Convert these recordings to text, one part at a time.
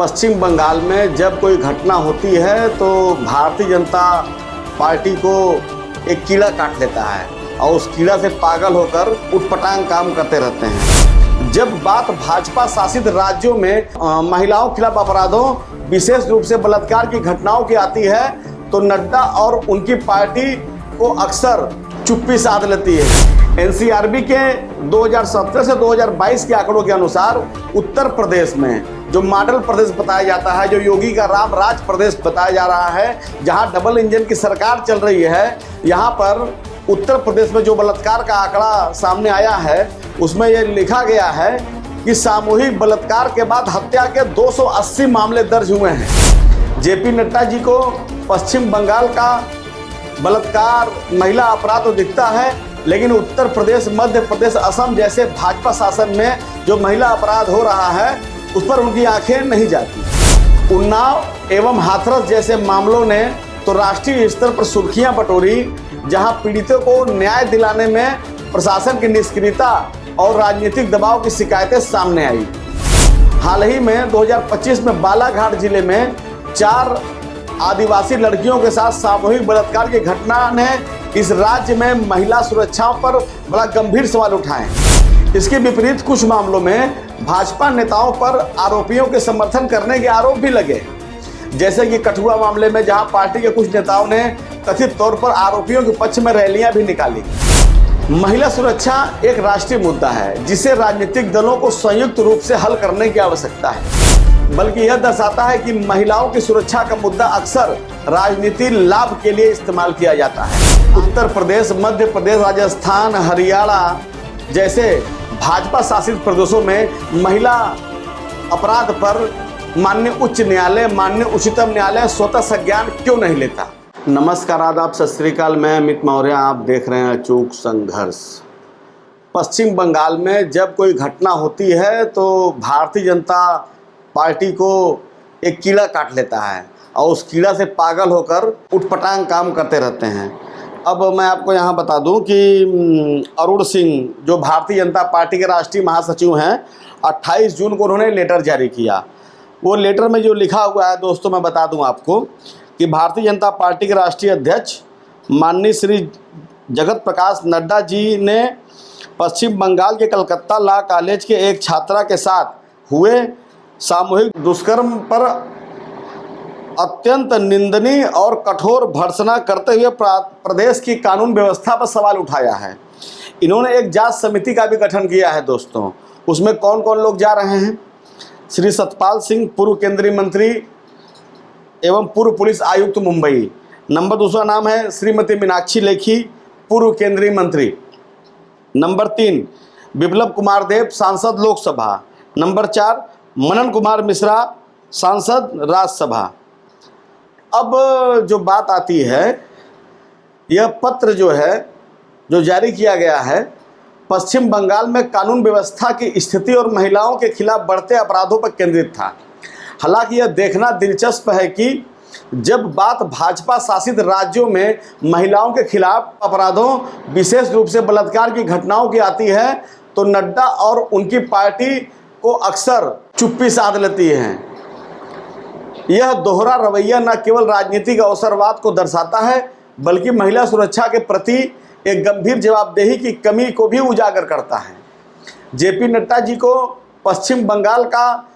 पश्चिम बंगाल में जब कोई घटना होती है तो भारतीय जनता पार्टी को एक कीड़ा काट लेता है और उस कीड़ा से पागल होकर उटपटांग काम करते रहते हैं। जब बात भाजपा शासित राज्यों में महिलाओं के खिलाफ अपराधों, विशेष रूप से बलात्कार की घटनाओं की आती है तो नड्डा और उनकी पार्टी को अक्सर चुप्पी साध लेती है। एनसीआरबी के 2017 से 2022 के आंकड़ों के अनुसार उत्तर प्रदेश में जो मॉडल प्रदेश बताया जाता है, जो योगी का राम राज प्रदेश बताया जा रहा है, जहां डबल इंजन की सरकार चल रही है, यहां पर उत्तर प्रदेश में जो बलात्कार का आंकड़ा सामने आया है उसमें यह लिखा गया है कि सामूहिक बलात्कार के बाद हत्या के 280 मामले दर्ज हुए हैं। जेपी नड्डा जी को पश्चिम बंगाल का बलात्कार महिला अपराध तो दिखता है, लेकिन उत्तर प्रदेश, मध्य प्रदेश, असम जैसे भाजपा शासन में जो महिला अपराध हो रहा है उस पर उनकी आंखें नहीं जाती। उन्नाव एवं हाथरस जैसे मामलों ने तो राष्ट्रीय स्तर पर सुर्खियां बटोरी, जहां पीड़ितों को न्याय दिलाने में प्रशासन की निष्क्रियता और राजनीतिक दबाव की शिकायतें सामने आई। हाल ही में 2025 में बालाघाट जिले में 4 आदिवासी लड़कियों के साथ सामूहिक बलात्कार की घटना ने इस राज्य में महिला सुरक्षा पर बड़ा गंभीर सवाल उठाए। इसके विपरीत कुछ मामलों में भाजपा नेताओं पर आरोपियों के समर्थन करने के आरोप भी लगे, जैसे कि कठुआ मामले में, जहां पार्टी के कुछ नेताओं ने कथित तौर पर आरोपियों के पक्ष में रैलियां भी निकाली। महिला सुरक्षा एक राष्ट्रीय मुद्दा है जिसे राजनीतिक दलों को संयुक्त रूप से हल करने की आवश्यकता है, बल्कि यह दर्शाता है कि महिलाओं की सुरक्षा का मुद्दा अक्सर राजनीति लाभ के लिए इस्तेमाल किया जाता है। उत्तर प्रदेश, मध्य प्रदेश, राजस्थान, हरियाणा जैसे भाजपा शासित प्रदेशों में महिला अपराध पर माननीय उच्च न्यायालय, माननीय उच्चतम न्यायालय स्वतः संज्ञान क्यों नहीं लेता। नमस्कार, आदाब, सत श्री अकाल। मैं अमित मौर्य, आप देख रहे हैं अचूक संघर्ष। पश्चिम बंगाल में जब कोई घटना होती है तो भारतीय जनता पार्टी को एक कीड़ा काट लेता है और उस कीड़ा से पागल होकर उटपटांग काम करते रहते हैं। अब मैं आपको यहाँ बता दूं कि अरुण सिंह जो भारतीय जनता पार्टी के राष्ट्रीय महासचिव हैं, 28 जून को उन्होंने लेटर जारी किया। वो लेटर में जो लिखा हुआ है दोस्तों, मैं बता दूं आपको कि भारतीय जनता पार्टी के राष्ट्रीय अध्यक्ष माननीय श्री जगत प्रकाश नड्डा जी ने पश्चिम बंगाल के कलकत्ता लॉ कॉलेज के एक छात्रा के साथ हुए सामूहिक दुष्कर्म पर अत्यंत निंदनीय और कठोर भर्त्सना करते हुए प्रदेश की कानून व्यवस्था पर सवाल उठाया है। इन्होंने एक जांच समिति का भी गठन किया है दोस्तों। उसमें कौन कौन लोग जा रहे हैं? श्री सतपाल सिंह, पूर्व केंद्रीय मंत्री एवं पूर्व पुलिस आयुक्त मुंबई। नंबर 2 नाम है श्रीमती मीनाक्षी लेखी, पूर्व केंद्रीय मंत्री। नंबर 3 बिप्लब कुमार देव, सांसद लोकसभा। नंबर 4 मनन कुमार मिश्रा, सांसद राज्यसभा। अब जो बात आती है, यह पत्र जो है जो जारी किया गया है पश्चिम बंगाल में कानून व्यवस्था की स्थिति और महिलाओं के खिलाफ बढ़ते अपराधों पर केंद्रित था। हालांकि यह देखना दिलचस्प है कि जब बात भाजपा शासित राज्यों में महिलाओं के खिलाफ अपराधों, विशेष रूप से बलात्कार की घटनाओं की आती है तो नड्डा और उनकी पार्टी को अक्सर चुप्पी साध लेती है। यह दोहरा रवैया न केवल राजनीतिक अवसरवाद को दर्शाता है, बल्कि महिला सुरक्षा के प्रति एक गंभीर जवाबदेही की कमी को भी उजागर करता है। जेपी नड्डा जी को पश्चिम बंगाल का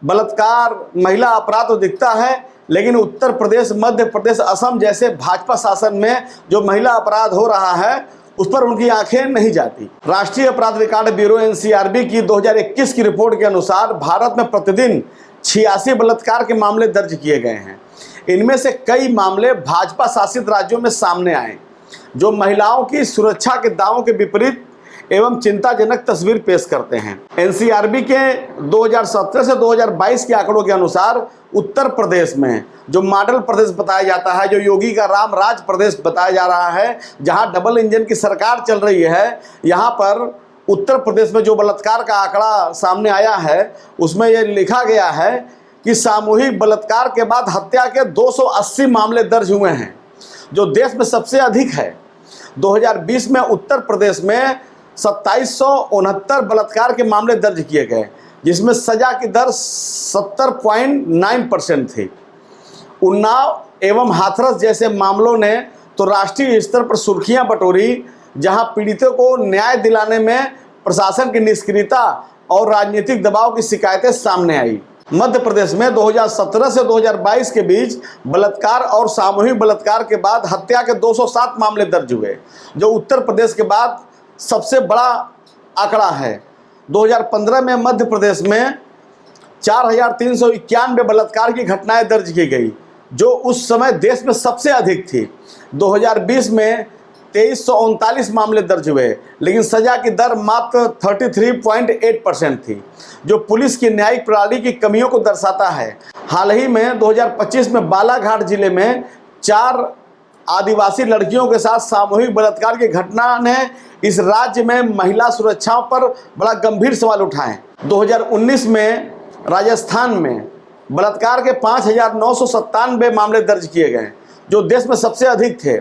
बलात्कार महिला अपराध तो दिखता है, लेकिन उत्तर प्रदेश, मध्य प्रदेश, असम जैसे भाजपा शासन में जो महिला अपराध हो रहा है उस पर उनकी आंखें नहीं जाती। राष्ट्रीय अपराध रिकॉर्ड ब्यूरो एनसीआरबी की 2021 की रिपोर्ट के अनुसार भारत में प्रतिदिन 86 बलात्कार के मामले दर्ज किए गए हैं। इनमें से कई मामले भाजपा शासित राज्यों में सामने आए जो महिलाओं की सुरक्षा के दावों के विपरीत एवं चिंताजनक तस्वीर पेश करते हैं। एनसीआरबी के 2017 से 2022 के आंकड़ों के अनुसार उत्तर प्रदेश में जो मॉडल प्रदेश बताया जाता है, जो योगी का राम राज प्रदेश बताया जा रहा है, जहां डबल इंजन की सरकार चल रही है, यहाँ पर उत्तर प्रदेश में जो बलात्कार का आंकड़ा सामने आया है उसमें यह लिखा गया है कि सामूहिक बलात्कार के बाद हत्या के 280 मामले दर्ज हुए हैं, जो देश में सबसे अधिक है। 2020 में उत्तर प्रदेश में 2769 बलात्कार के मामले दर्ज किए गए। जिसमें सजा की दर 70.9% थी। उन्नाव एवं हाथरस जैसे मामलों ने तो राष्ट्रीय स्तर पर सुर्खियां बटोरी, जहां पीड़ितों को न्याय दिलाने में प्रशासन की निष्क्रियता और राजनीतिक दबाव की शिकायतें सामने आई। मध्य प्रदेश में 2017 से 2022 के बीच बलात्कार और सामूहिक बलात्कार के बाद हत्या के 207 मामले दर्ज हुए, जो उत्तर प्रदेश के बाद सबसे बड़ा आंकड़ा है। 2015 में मध्य प्रदेश में 4,391 बलात्कार की घटनाएं दर्ज की गई, जो उस समय देश में सबसे अधिक थी। 2020 में 2339 मामले दर्ज हुए, लेकिन सजा की दर मात्र 33.8% थी, जो पुलिस की न्यायिक प्रणाली की कमियों को दर्शाता है। हाल ही में 2025 में बालाघाट जिले में 4 आदिवासी लड़कियों के साथ सामूहिक बलात्कार की घटना ने इस राज्य में महिला सुरक्षा पर बड़ा गंभीर सवाल उठाए। 2019 में राजस्थान में बलात्कार के 5,997 मामले दर्ज किए गए, जो देश में सबसे अधिक थे,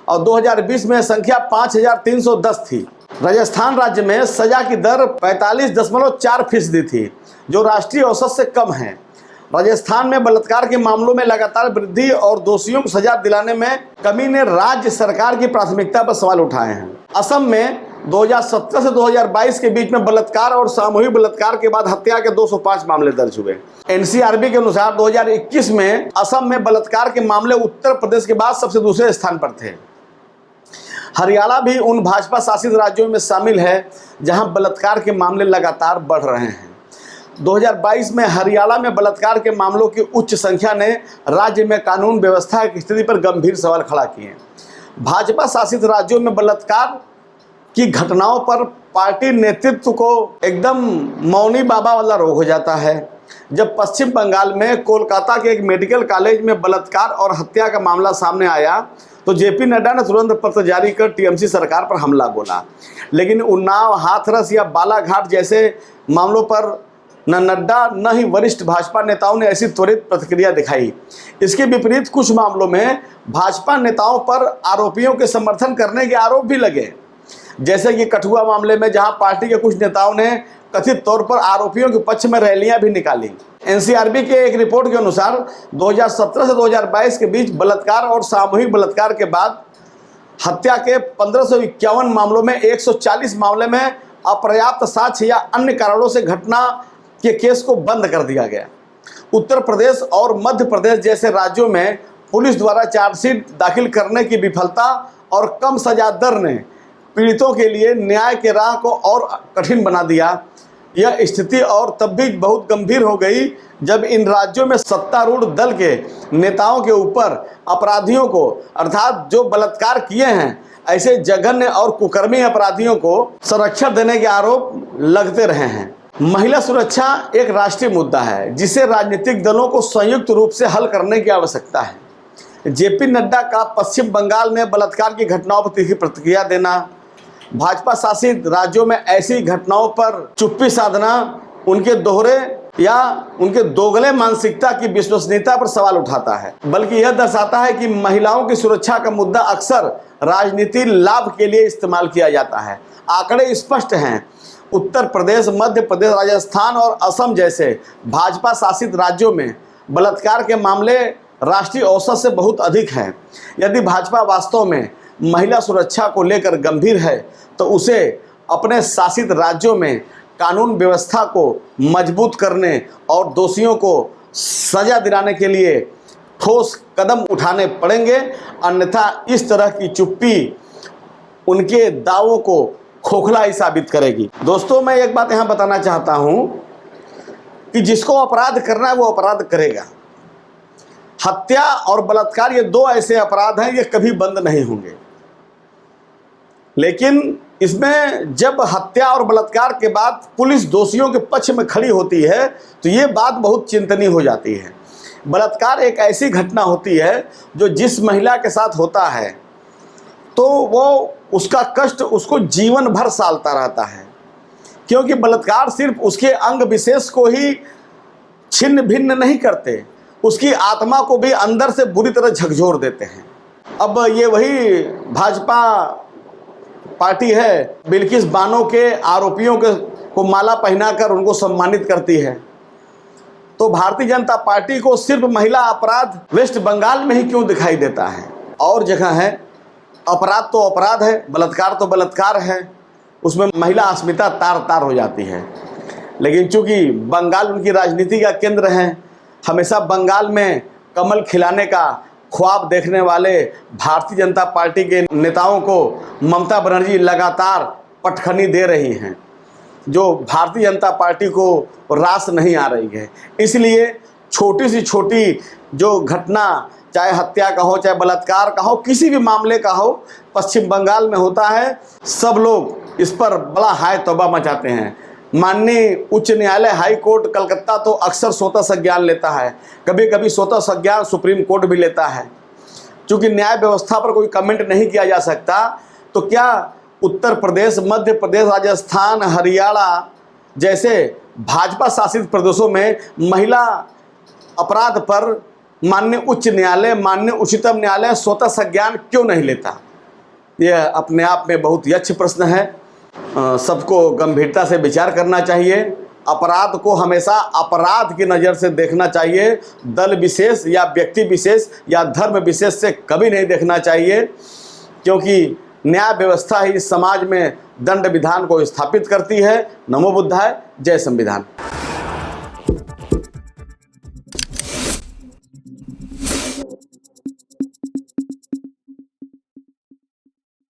और 2020 में संख्या 5,310 थी। राजस्थान राज्य में सजा की दर 45.4% थी, जो राष्ट्रीय औसत से कम है। राजस्थान में बलात्कार के मामलों में लगातार वृद्धि और दोषियों को सजा दिलाने में कमी ने राज्य सरकार की प्राथमिकता पर सवाल उठाए हैं। असम में 2017 से 2022 के बीच में बलात्कार और सामूहिक बलात्कार के बाद हत्या के 205 मामले दर्ज हुए। एनसीआरबी के अनुसार 2021 में असम में बलात्कार के मामले उत्तर प्रदेश के बाद सबसे दूसरे स्थान पर थे। हरियाणा भी उन भाजपा शासित राज्यों में शामिल है जहां बलात्कार के मामले लगातार बढ़ रहे हैं। 2022 में हरियाणा में बलात्कार के मामलों की उच्च संख्या ने राज्य में कानून व्यवस्था की स्थिति पर गंभीर सवाल खड़ा किए। भाजपा शासित राज्यों में बलात्कार की घटनाओं पर पार्टी नेतृत्व को एकदम मौनी बाबा वाला रोग हो जाता है। जब पश्चिम बंगाल में कोलकाता के एक मेडिकल कॉलेज में बलात्कार और हत्या का मामला सामने आया, तो जेपी नड्डा ने तुरंत पत्र जारी कर टीएमसी सरकार पर हमला बोला। लेकिन उन्नाव, हाथरस या बालाघाट जैसे मामलों पर न नड्डा न ही वरिष्ठ भाजपा नेताओं ने ऐसी त्वरित प्रतिक्रिया दिखाई। इसके विपरीत कुछ मामलों में भाजपा नेताओं पर आरोपियों के समर्थन करने के आरोप भी लगे, जैसे कि कठुआ मामले में, जहां पार्टी के कुछ नेताओं ने कथित तौर पर आरोपियों के पक्ष में रैलियां भी निकाली। एनसीआरबी के एक रिपोर्ट के अनुसार 2017 से 2022 के बीच बलात्कार और सामूहिक बलात्कार के बाद हत्या के 1551 मामलों में 140 मामले में अपर्याप्त साक्ष्य या अन्य कारणों से घटना के केस को बंद कर दिया गया। उत्तर प्रदेश और मध्य प्रदेश जैसे राज्यों में पुलिस द्वारा चार्जशीट दाखिल करने की विफलता और कम सजा दर ने पीड़ितों के लिए न्याय के राह को और कठिन बना दिया। यह स्थिति और तब भी बहुत गंभीर हो गई जब इन राज्यों में सत्तारूढ़ दल के नेताओं के ऊपर अपराधियों को, अर्थात जो बलात्कार किए हैं, ऐसे जघन्य और कुकर्मी अपराधियों को संरक्षण देने के आरोप लगते रहे हैं। महिला सुरक्षा एक राष्ट्रीय मुद्दा है जिसे राजनीतिक दलों को संयुक्त रूप से हल करने की आवश्यकता है। जेपी नड्डा का पश्चिम बंगाल में बलात्कार की घटनाओं पर तीखी प्रतिक्रिया देना, भाजपा शासित राज्यों में ऐसी घटनाओं पर चुप्पी साधना उनके दोहरे या उनके दोगले मानसिकता की विश्वसनीयता पर सवाल उठाता है, बल्कि यह दर्शाता है कि महिलाओं की सुरक्षा का मुद्दा अक्सर राजनीति लाभ के लिए इस्तेमाल किया जाता है। आंकड़े स्पष्ट हैं। उत्तर प्रदेश, मध्य प्रदेश, राजस्थान और असम जैसे भाजपा शासित राज्यों में बलात्कार के मामले राष्ट्रीय औसत से बहुत अधिक हैं। यदि भाजपा वास्तव में महिला सुरक्षा को लेकर गंभीर है तो उसे अपने शासित राज्यों में कानून व्यवस्था को मजबूत करने और दोषियों को सजा दिलाने के लिए ठोस कदम उठाने पड़ेंगे, अन्यथा इस तरह की चुप्पी उनके दावों को खोखला ही साबित करेगी। दोस्तों, मैं एक बात यहाँ बताना चाहता हूँ कि जिसको अपराध करना है वो अपराध करेगा। हत्या और बलात्कार ये दो ऐसे अपराध हैं, ये कभी बंद नहीं होंगे। लेकिन इसमें जब हत्या और बलात्कार के बाद पुलिस दोषियों के पक्ष में खड़ी होती है तो ये बात बहुत चिंतनीय हो जाती है। बलात्कार एक ऐसी घटना होती है जो जिस महिला के साथ होता है तो वो उसका कष्ट उसको जीवन भर सालता रहता है, क्योंकि बलात्कार सिर्फ उसके अंग विशेष को ही छिन्न भिन्न नहीं करते, उसकी आत्मा को भी अंदर से बुरी तरह झकझोर देते हैं। अब ये वही भाजपा पार्टी है बिल्किस बानो के आरोपियों को माला पहनाकर उनको सम्मानित करती है। तो भारतीय जनता पार्टी को सिर्फ महिला अपराध वेस्ट बंगाल में ही क्यों दिखाई देता है? और जगह है अपराध तो अपराध है, बलात्कार तो बलात्कार है, उसमें महिला अस्मिता तार तार हो जाती है। लेकिन चूंकि बंगाल उनकी राजनीति का केंद्र है, हमेशा बंगाल में कमल खिलाने का ख्वाब देखने वाले भारतीय जनता पार्टी के नेताओं को ममता बनर्जी लगातार पटखनी दे रही हैं, जो भारतीय जनता पार्टी को रास नहीं आ रही है। इसलिए छोटी से छोटी जो घटना, चाहे हत्या का हो, चाहे बलात्कार का हो, किसी भी मामले का हो, पश्चिम बंगाल में होता है, सब लोग इस पर बड़ा हाय तौबा मचाते हैं। माननीय उच्च न्यायालय हाई कोर्ट कलकत्ता तो अक्सर स्वतः संज्ञान लेता है, कभी कभी स्वतः संज्ञान सुप्रीम कोर्ट भी लेता है। चूँकि न्याय व्यवस्था पर कोई कमेंट नहीं किया जा सकता, तो क्या उत्तर प्रदेश, मध्य प्रदेश, राजस्थान, हरियाणा जैसे भाजपा शासित प्रदेशों में महिला अपराध पर माननीय उच्च न्यायालय, माननीय उच्चतम न्यायालय स्वतः संज्ञान क्यों नहीं लेता? यह अपने आप में बहुत ही अच्छा प्रश्न है। सबको गंभीरता से विचार करना चाहिए। अपराध को हमेशा अपराध की नज़र से देखना चाहिए, दल विशेष या व्यक्ति विशेष या धर्म विशेष से कभी नहीं देखना चाहिए, क्योंकि न्याय व्यवस्था ही इस समाज में दंड विधान को स्थापित करती है। नमो बुद्धाय, जय संविधान।